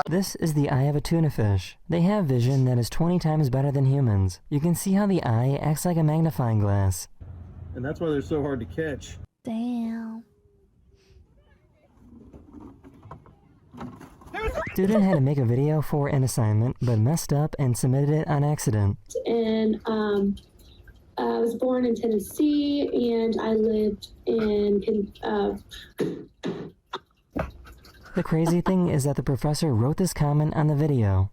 This is the eye of a tuna fish. They have vision that is 20 times better than humans. You can see how the eye acts like a magnifying glass. And that's why they're so hard to catch. Damn. Student had to make a video for an assignment, but messed up and submitted it on accident. And I was born in Tennessee, and I lived in The crazy thing is that the professor wrote this comment on the video.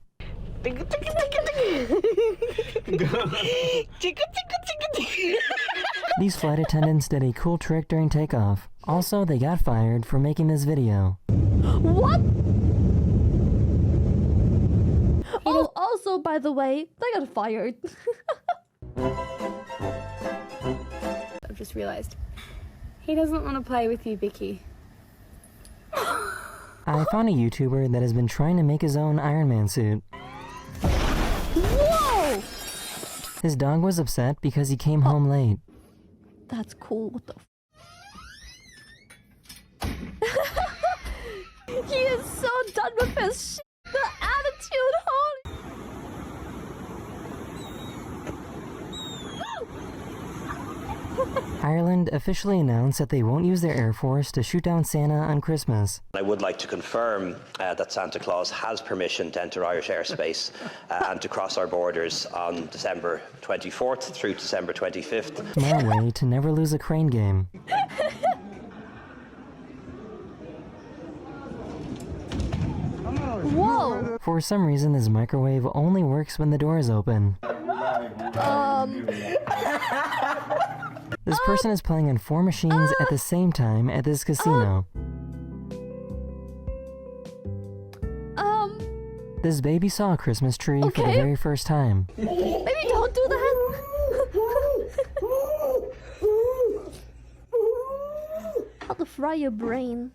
These flight attendants did a cool trick during takeoff. Also, they got fired for making this video. What? Oh, also, by the way, they got fired. I've just realized he doesn't want to play with you, Vicky. I found a YouTuber that has been trying to make his own Iron Man suit. Whoa! His dog was upset because he came home late. That's cool. What the He is so done with his shit. The attitude, holy. Ireland officially announced that they won't use their Air Force to shoot down Santa on Christmas. I would like to confirm that Santa Claus has permission to enter Irish airspace and to cross our borders on December 24th through December 25th. My way to never lose a crane game. Whoa! For some reason, this microwave only works when the door is open. This person is playing on 4 machines at the same time at this casino. This baby saw a Christmas tree for the very first time. Maybe don't do that! How to fry your brain.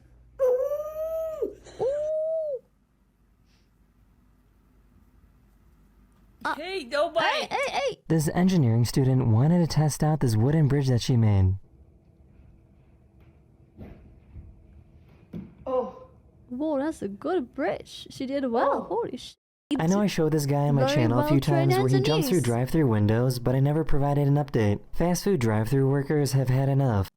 Hey, don't bite! Hey! This engineering student wanted to test out this wooden bridge that she made. Oh. Whoa, that's a good bridge. She did well. Holy shit. I know I showed this guy on my channel a few times where he jumps through drive-thru windows, but I never provided an update. Fast food drive-thru workers have had enough.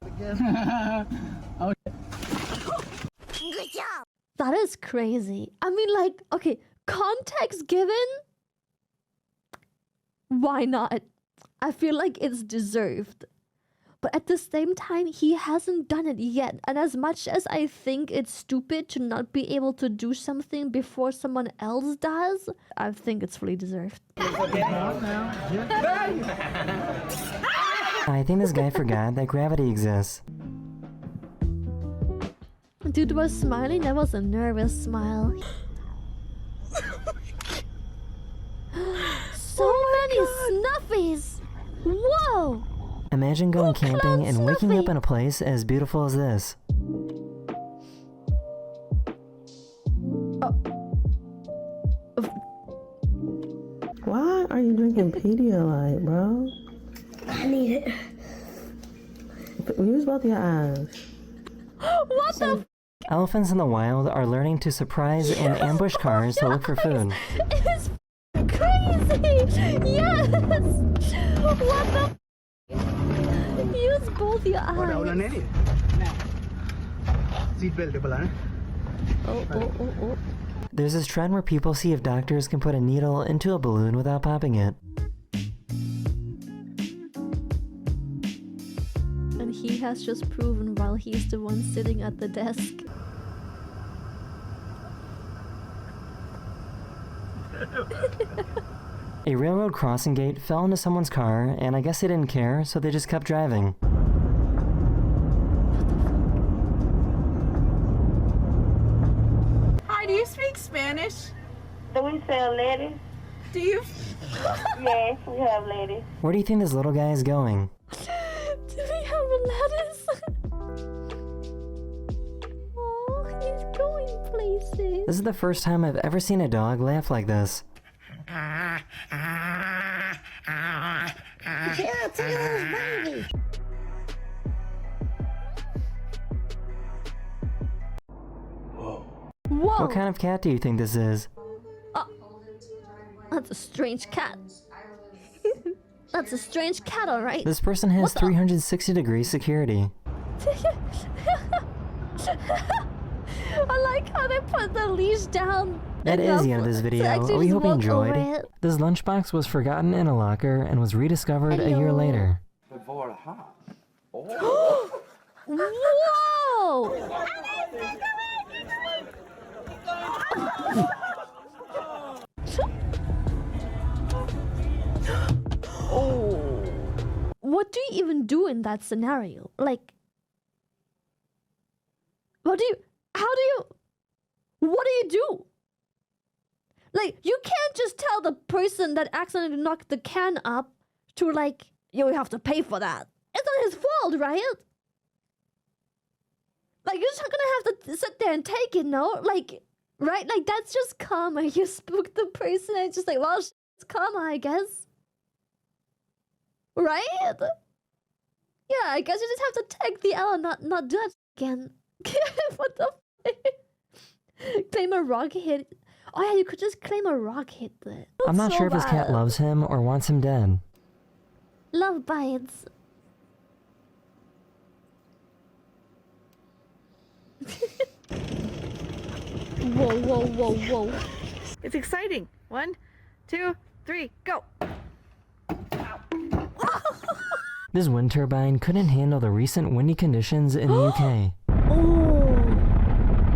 That is crazy. I mean, like, okay, context given, why not? I feel like it's deserved. But at the same time, he hasn't done it yet. And as much as I think it's stupid to not be able to do something before someone else does, I think it's fully deserved. I think this guy forgot that gravity exists. Dude was smiling, that was a nervous smile. So many snuffies! Whoa! Imagine going camping and waking up in a place as beautiful as this. Why are you drinking Pedialyte, bro? I need it. Use both your eyes. What the Elephants in the wild are learning to surprise and ambush cars to look for food. It's crazy! Yes! What the Use both your eyes. Oh. There's this trend where people see if doctors can put a needle into a balloon without popping it. And he has just proven while he's the one sitting at the desk. A railroad crossing gate fell into someone's car, and I guess they didn't care, so they just kept driving. Hi, do you speak Spanish? Do we sell ladies? Do you? Yes, we have ladies. Where do you think this little guy is going? Do we have lettuce? Oh, he's going places. This is the first time I've ever seen a dog laugh like this. Whoa! What kind of cat do you think this is? That's a strange cat. That's a strange cat, alright. This person has 360-degree security. I like how they put the leash down. That is the end of this video. We hope you enjoyed. It. This lunchbox was forgotten in a locker and was rediscovered a year later. Whoa! Oh. What do you even do in that scenario? Like, what do you do? Like, you can't just tell the person that accidentally knocked the can up to like, yo, you have to pay for that. It's not his fault, right? Like, you're just gonna have to sit there and take it, no? Like, right? Like, that's just karma. You spooked the person and it's just like, well, it's karma, I guess. Right? Yeah, I guess you just have to take the L and not do it again. What the f***? Claim a rock hit. Oh yeah, you could just claim a rock hit there. I'm not sure if his cat loves him or wants him dead. Love bites. Whoa. It's exciting. 1, 2, 3, go. This wind turbine couldn't handle the recent windy conditions in the UK. Oh,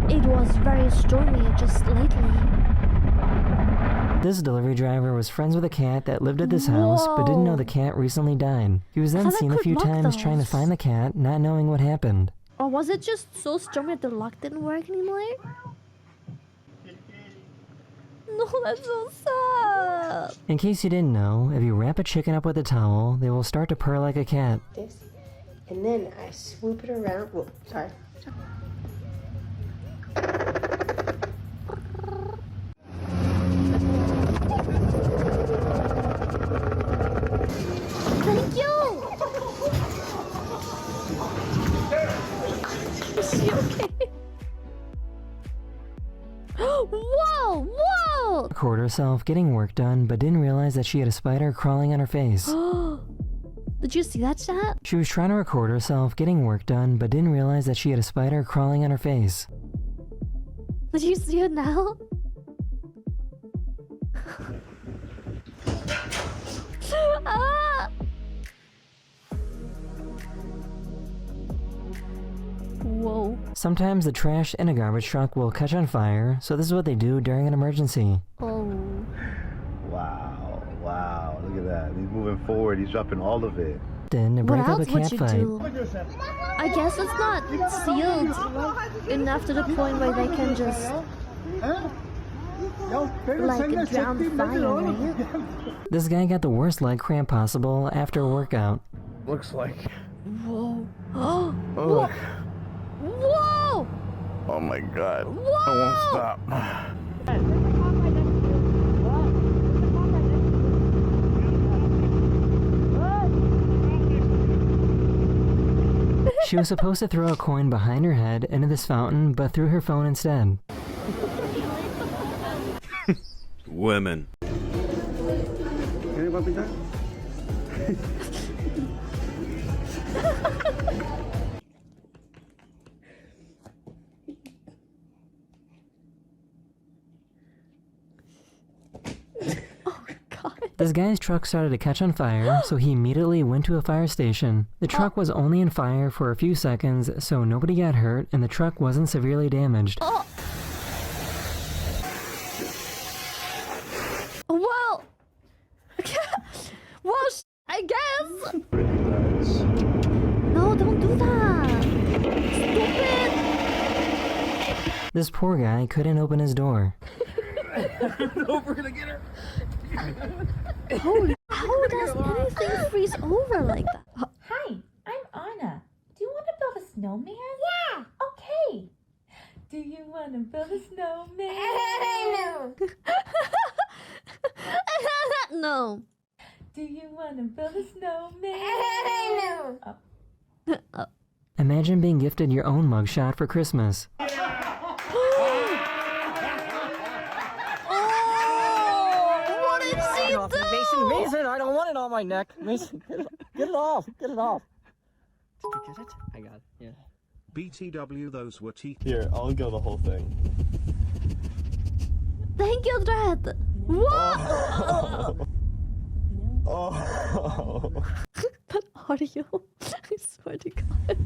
it was very stormy just lately. This delivery driver was friends with a cat that lived at this house, but didn't know the cat recently died. He was then seen a few times trying to find the cat, not knowing what happened. Or was it just so stormy that the lock didn't work anymore? No, that's so sad. In case you didn't know, if you wrap a chicken up with a towel, they will start to purr like a cat. This, and then I swoop it around. Whoa, sorry. Thank you. Is she okay? Whoa! Recorded herself getting work done, but didn't realize that she had a spider crawling on her face. Did you see that, chat? She was trying to record herself getting work done, but didn't realize that she had a spider crawling on her face. Did you see it now? Ah! Whoa. Sometimes the trash in a garbage truck will catch on fire, so this is what they do during an emergency. Oh. Wow, look at that. He's moving forward, he's dropping all of it. Then to break up a cat fight. I guess it's not sealed enough to the point where they can just like drown the fire, right? This guy got the worst leg cramp possible after a workout. Looks like. Whoa. Oh. Whoa! Oh my god. Whoa! I won't stop. She was supposed to throw a coin behind her head into this fountain, but threw her phone instead. Women. This guy's truck started to catch on fire, so he immediately went to a fire station. The truck was only on fire for a few seconds, so nobody got hurt and the truck wasn't severely damaged. Oh. Well, well, I guess. No, don't do that. Stupid. This poor guy couldn't open his door. No, we're gonna get her. Holy, how does anything freeze over like that? Hi, I'm Anna. Do you want to build a snowman? Yeah. Okay. Do you want to build a snowman? No. No. Do you want to build a snowman? No. Oh. Imagine being gifted your own mugshot for Christmas. What is Mason, I don't want it on my neck. Mason, get it off. Get it off. Did you get it? I got it, yeah. BTW, those were teeth. Here, I'll go the whole thing. Thank you, Dread. What? Oh. That audio. I swear to God.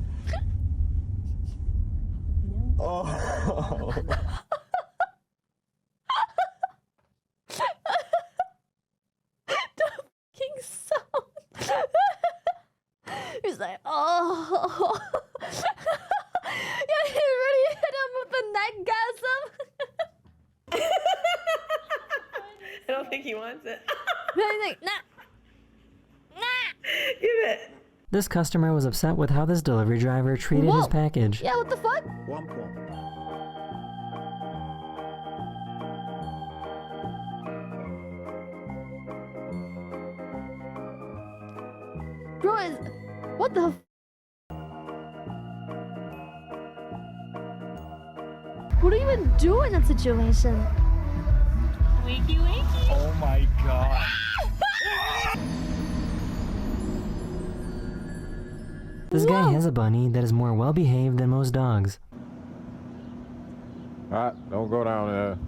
Oh. The fucking sound. He's like, oh. Yeah, he really hit him with the neckgasm. I don't think he wants it. He's like, nah. Give it. This customer was upset with how this delivery driver treated his package. Yeah, what the fuck? Womp womp. Bro, what the What do you even do in that situation? Wakey, wakey. Oh my god. This guy has a bunny that is more well-behaved than most dogs. Alright, don't go down there.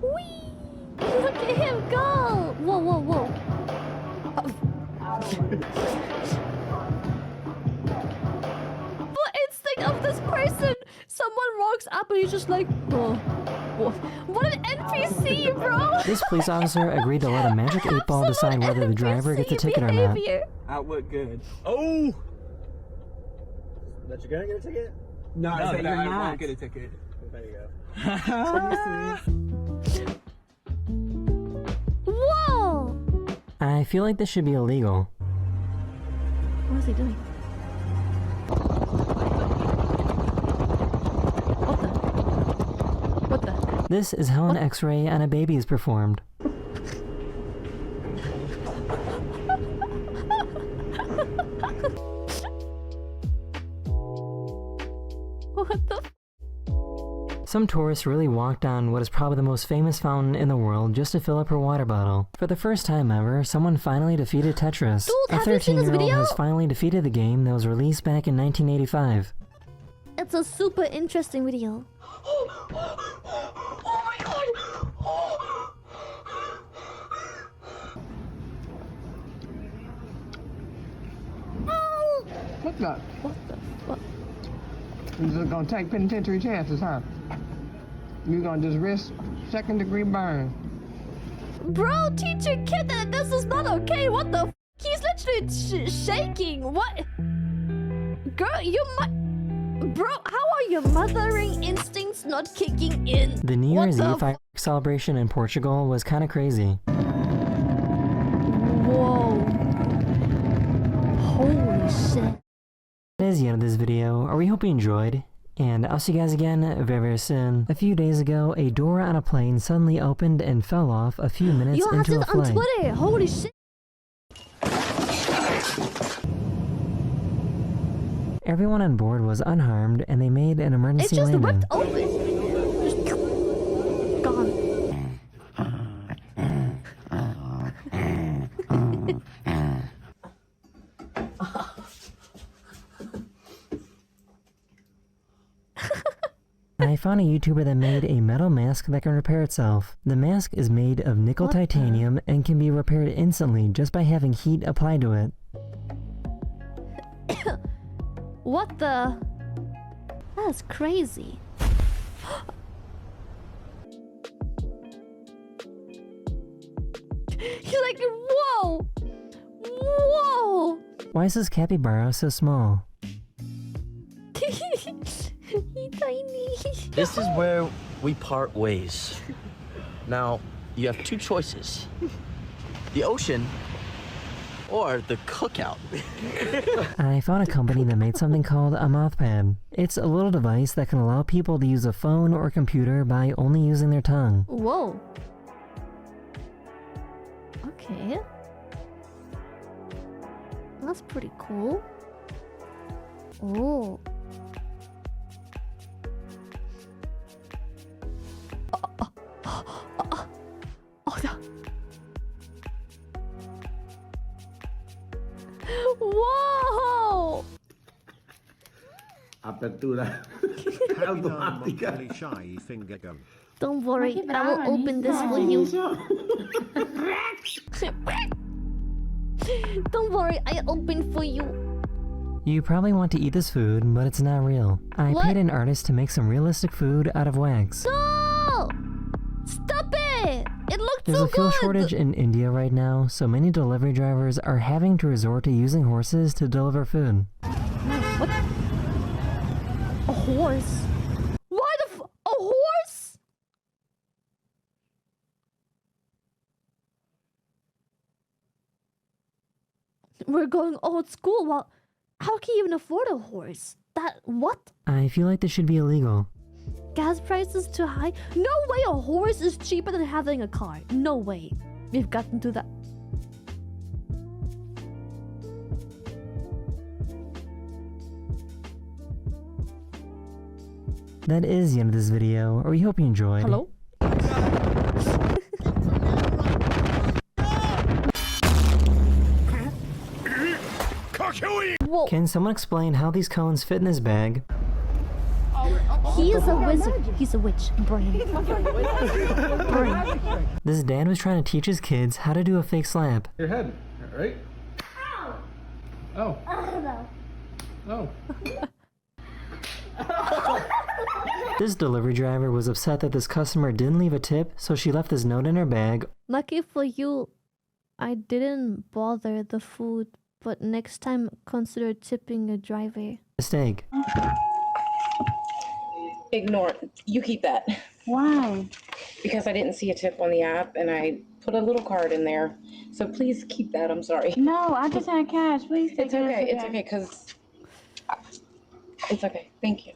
Whee! Look at him go! Whoa, whoa, whoa. What instinct of this person? Someone walks up and he's just like, oh. What an NPC, bro! This police officer agreed to let a magic 8-ball decide whether the driver gets a ticket or not. Outlook good. Oh! That you're gonna get a ticket? No, I said you're I not. won't get a ticket. There you go. Whoa! I feel like this should be illegal. What is he doing? What the? This is how an X-ray on a baby is performed. What the? Some tourists really walked on what is probably the most famous fountain in the world just to fill up her water bottle. For the first time ever, someone finally defeated Tetris. Dude, a have you seen this 13-year-old video? has finally defeated the game that was released back in 1985. It's a super interesting video. Oh my god! What the? What the fuck? You're just gonna take penitentiary chances, huh? You're gonna just risk second-degree burn. Bro, teach your kid that this is not okay. What the f? He's literally shaking. What? Girl, you might... Bro, how are your mothering instincts not kicking in? The New What Year's the Eve fireworks celebration in Portugal was kinda crazy. Whoa. Holy shit. That is the end of this video. We hope you enjoyed, and I'll see you guys again very, very soon. A few days ago, a door on a plane suddenly opened and fell off a few minutes You have into a this on flight. Twitter. Holy shit. Everyone on board was unharmed, and they made an It emergency just landing. ripped open. Just gone. I found a YouTuber that made a metal mask that can repair itself. The mask is made of nickel titanium and can be repaired instantly just by having heat applied to it. What the? That's crazy. He's like, whoa! Whoa! Why is this capybara so small? He's tiny. This is where we part ways. Now, you have two choices. The ocean or the cookout. I found a company that made something called a mouthpad. It's a little device that can allow people to use a phone or computer by only using their tongue. Whoa. Okay. That's pretty cool. Oh. Apertura. Monthly shy finger gun. Don't worry, I will open this for you. Don't worry, I open for you. You probably want to eat this food, but it's not real. I What? paid an artist to make some realistic food out of wax. No! Stop it! It looked There's so a fuel good! shortage in India right now, so many delivery drivers are having to resort to using horses to deliver food. What? A horse? Why the a horse? We're going old school. Well, how can you even afford a horse? What? I feel like this should be illegal. Gas prices too high? No way a horse is cheaper than having a car. No way. We've gotten to that. That is the end of this video, or we hope you enjoyed. Hello? Whoa. Can someone explain how these cones fit in this bag? He is a wizard. He's a witch. Brain. Brain. This dad was trying to teach his kids how to do a fake slap. Your head, right? Oh. Oh. This delivery driver was upset that this customer didn't leave a tip, so she left this note in her bag. Lucky for you, I didn't bother the food, but next time consider tipping a driver. Mistake. Ignore it. You keep that. Why? Because I didn't see a tip on the app and I put a little card in there. So please keep that. I'm sorry. No, I just had cash. Please take It's okay. It's okay because it's okay. Thank you.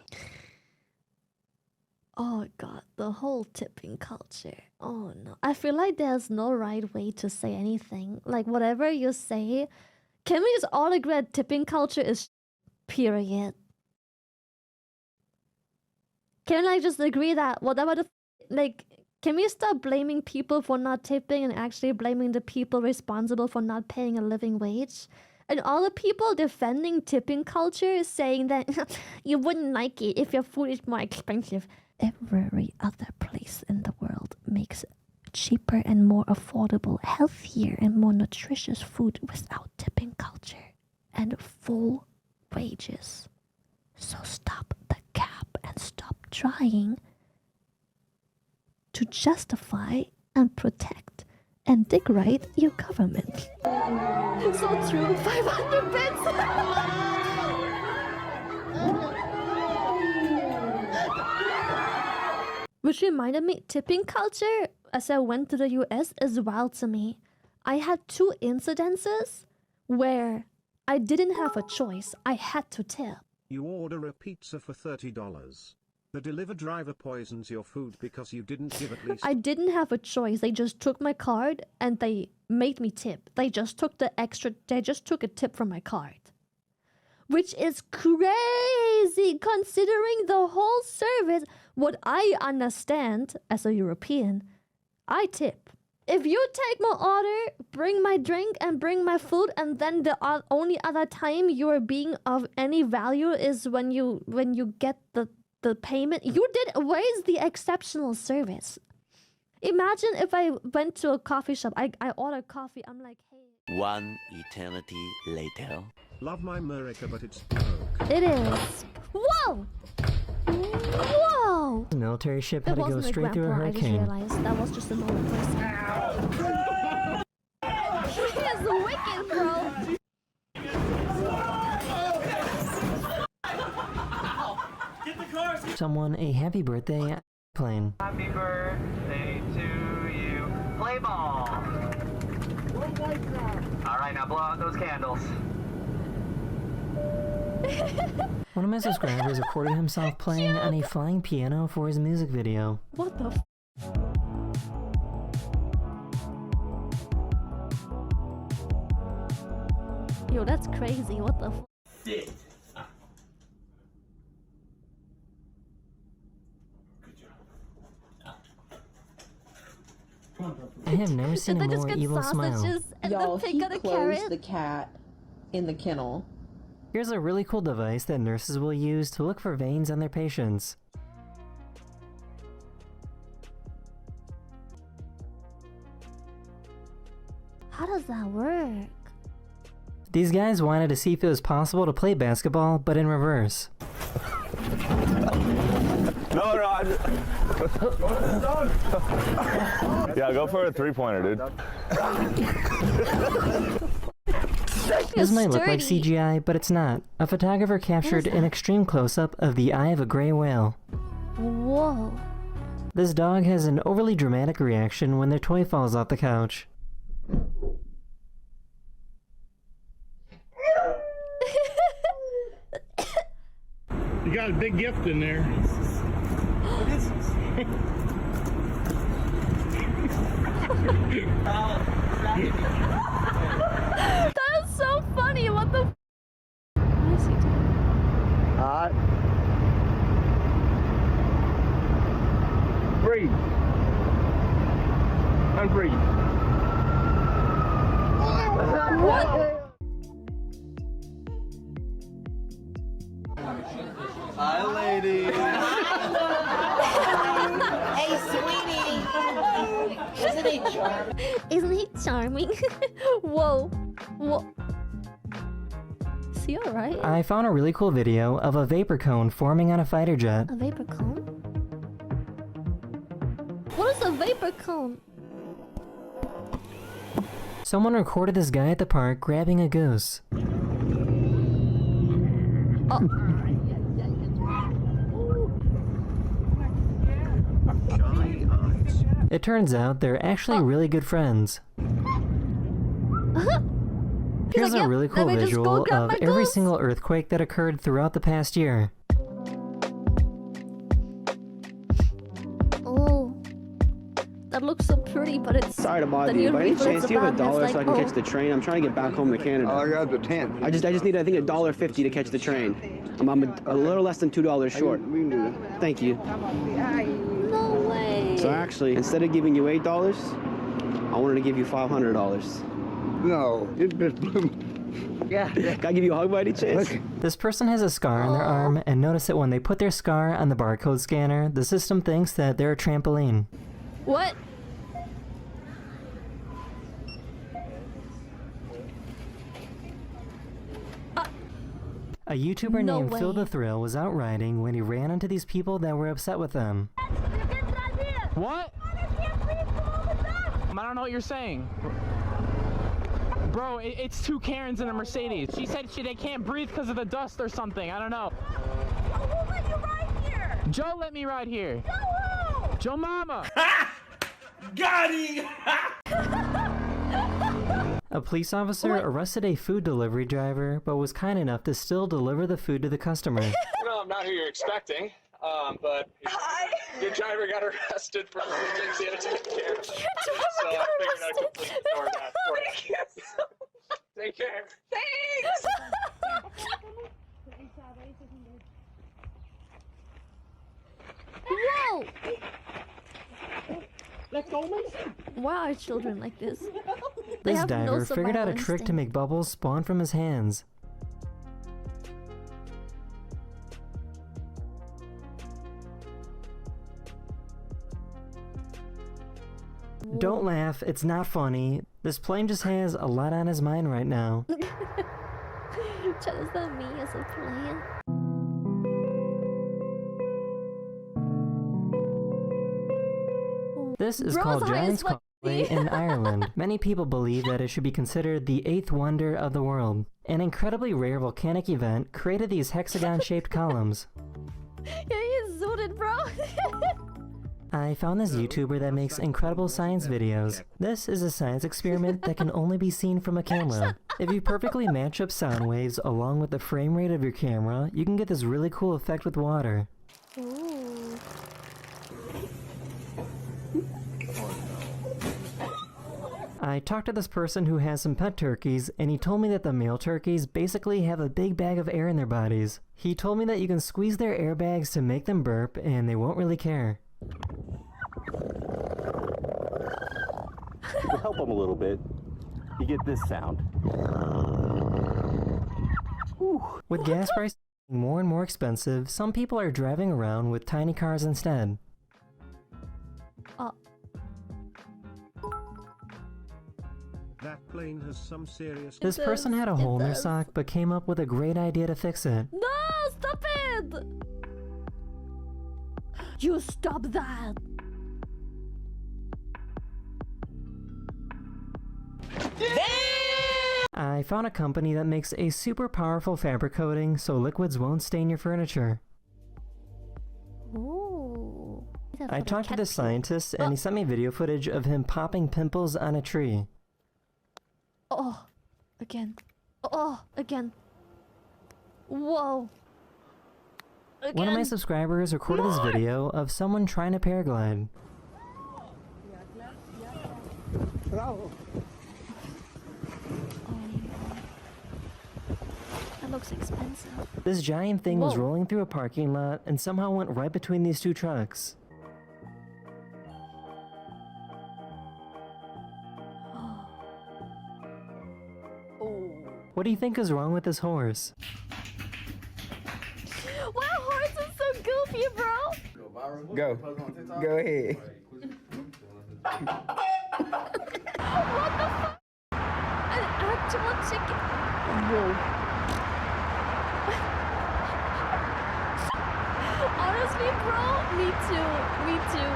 Oh god, the whole tipping culture. Oh no. I feel like there's no right way to say anything. Like whatever you say, can we just all agree that tipping culture is period? Can we like just agree that whatever the like, can we stop blaming people for not tipping and actually blaming the people responsible for not paying a living wage? And all the people defending tipping culture saying that you wouldn't like it if your food is more expensive. Every other place in the world makes cheaper and more affordable, healthier and more nutritious food without tipping culture and full wages. So stop the cap and stop trying to justify and protect and degrade your government. So true, 500 bits! Which reminded me, tipping culture, as I went to the US, is wild to me. I had 2 incidences where I didn't have a choice. I had to tip. You order a pizza for $30. The deliver driver poisons your food because you didn't give at least... I didn't have a choice. They just took my card and they made me tip. They just took a tip from my card. Which is crazy considering the whole service. What I understand as a European, I tip. If you take my order, bring my drink and bring my food, and then the only other time you're being of any value is when you get the payment. You did. Where is the exceptional service? Imagine if I went to a coffee shop, I ordered coffee, I'm like, hey. One eternity later. Love my America, but it's broke. It is. Whoa! Whoa! The military ship had to go straight through a hurricane. I just realized that was just a normal person. He is wicked, bro! Someone a happy birthday plane. Happy birthday to you. Play ball. All right, now blow out those candles. One of my subscribers recorded himself playing on a flying piano for his music video. What the Yo, that's crazy. What the Sit. I have never seen a just more get evil smile. sausages and Y'all, the pig he got a closed carrot? the cat in the kennel Here's a really cool device that nurses will use to look for veins on their patients. How does that work? These guys wanted to see if it was possible to play basketball, but in reverse. No, yeah, go for a three-pointer, dude. This might look like CGI, but it's not. A photographer captured an extreme close-up of the eye of a gray whale. Whoa. This dog has an overly dramatic reaction when their toy falls off the couch. You got a big gift in there. What is this? That's so funny. What the? What is he doing? Breathe. Unbreathe. What? Hi, lady. Hey, sweetie. Isn't he charming? Isn't he charming? Whoa. Whoa. Is he alright? I found a really cool video of a vapor cone forming on a fighter jet. A vapor cone? What is a vapor cone? Someone recorded this guy at the park grabbing a goose. Oh. It turns out they're actually really good friends. Here's a really cool visual of every single earthquake that occurred throughout the past year. Oh, that looks so pretty, but it's... Sorry to bother you. By any chance, do you have $1 so I can catch the train? I'm trying to get back home to Canada. I got the 10. I just need, I think, $1.50 to catch the train. I'm a little less than $2 short. We can do that. Thank you. No way. So actually, instead of giving you $8, I wanted to give you $500. No, it just blew. Yeah. Can I give you a hug by any chance? This person has a scar on their arm, and notice that when they put their scar on the barcode scanner, the system thinks that they're a trampoline. What? A YouTuber No named way. Phil the Thrill was out riding when he ran into these people that were upset with him. What? I don't know what you're saying. Bro, it's two Karens in a Mercedes. She said they can't breathe because of the dust or something. I don't know. Who let you ride here? Joe let me ride here. Joe! Joe Mama. Got him! A police officer arrested a food delivery driver, but was kind enough to still deliver the food to the customer. No, I'm not who you're expecting, but your driver got arrested for things he had to take care of. So I figured I'd complete the door back for you. Take care. Thanks! Whoa! Let's go, man. Why are children like this? They This have no diver figured out a survival trick to instinct. make bubbles spawn from his hands. Don't laugh, it's not funny. This plane just has a lot on his mind right now. Chat, is that me as a plane? This is Bro, called it's high as Giant's fuck. Causeway in Ireland. Many people believe that it should be considered the 8th wonder of the world. An incredibly rare volcanic event created these hexagon-shaped columns. Yeah, he's zooted, bro. I found this YouTuber that makes incredible science videos. This is a science experiment that can only be seen from a camera. If you perfectly match up sound waves along with the frame rate of your camera, you can get this really cool effect with water. Ooh. I talked to this person who has some pet turkeys, and he told me that the male turkeys basically have a big bag of air in their bodies. He told me that you can squeeze their airbags to make them burp, and they won't really care. To help him a little bit, you get this sound. With gas prices getting more and more expensive, some people are driving around with tiny cars instead. That plane has some serious... This person had a hole in their sock but came up with a great idea to fix it. No, stop it! You stop that! I found a company that makes a super powerful fabric coating so liquids won't stain your furniture. Ooh. I talked to the scientist and he sent me video footage of him popping pimples on a tree. Oh, again. Oh, again. Whoa. Again. One of my subscribers recorded this video of someone trying to paraglide. That looks expensive. This giant thing was rolling through a parking lot and somehow went right between these two trucks. What do you think is wrong with this horse? Wow, horse is so goofy, bro! Go. Go ahead. What the fuck? An actual chicken. Whoa. Honestly, bro, me too. Me too.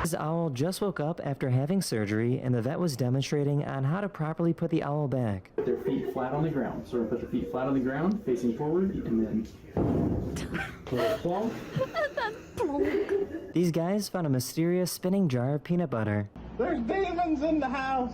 This owl just woke up after having surgery and the vet was demonstrating on how to properly put the owl back. Put their feet flat on the ground. So put their feet flat on the ground, facing forward, and then plonk. These guys found a mysterious spinning jar of peanut butter. There's demons in the house.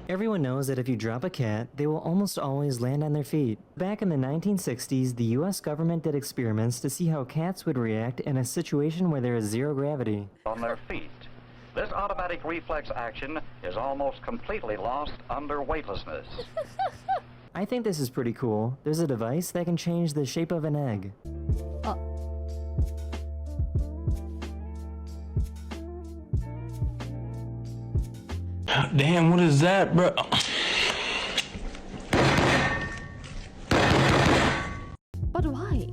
Everyone knows that if you drop a cat, they will almost always land on their feet. Back in the 1960s, the US government did experiments to see how cats would react in a situation where there is zero gravity. On their feet. This automatic reflex action is almost completely lost under weightlessness. I think this is pretty cool. There's a device that can change the shape of an egg. Damn, what is that, bro? But why?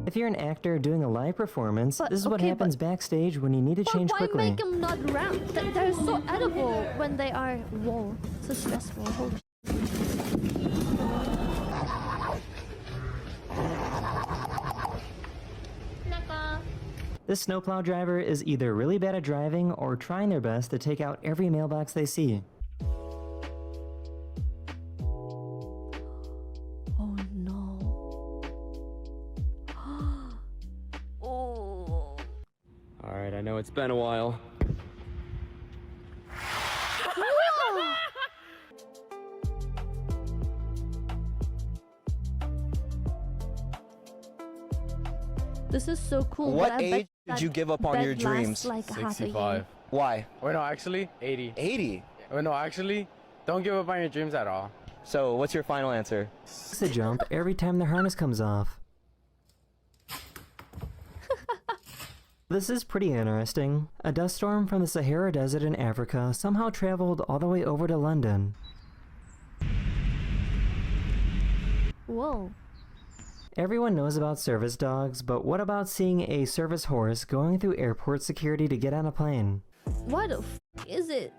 If you're an actor doing a live performance, this is what happens backstage when you need to change quickly. Why make them not round? They're so edible when they are... Whoa, so stressful. Holy shit. This snowplow driver is either really bad at driving or trying their best to take out every mailbox they see. Oh no. Oh. Alright, I know it's been a while. This is so cool. What age did you give up on your dreams? Like 65. Why? Wait, no, actually, 80. 80? Wait, no, actually, don't give up on your dreams at all. So, what's your final answer? It's a jump every time the harness comes off. This is pretty interesting. A dust storm from the Sahara Desert in Africa somehow traveled all the way over to London. Whoa. Everyone knows about service dogs, but what about seeing a service horse going through airport security to get on a plane? What the f is it?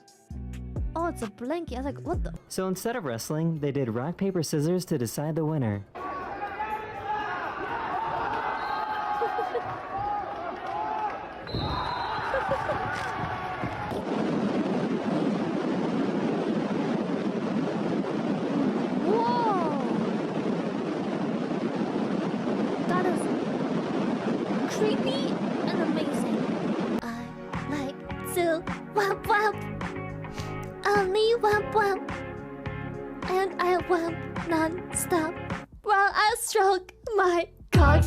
Oh, it's a blanket. I was like, what the? So instead of wrestling, they did rock, paper, scissors to decide the winner. Creepy and amazing. I like to womp womp. Only womp womp. And I womp non-stop while I stroke my cock.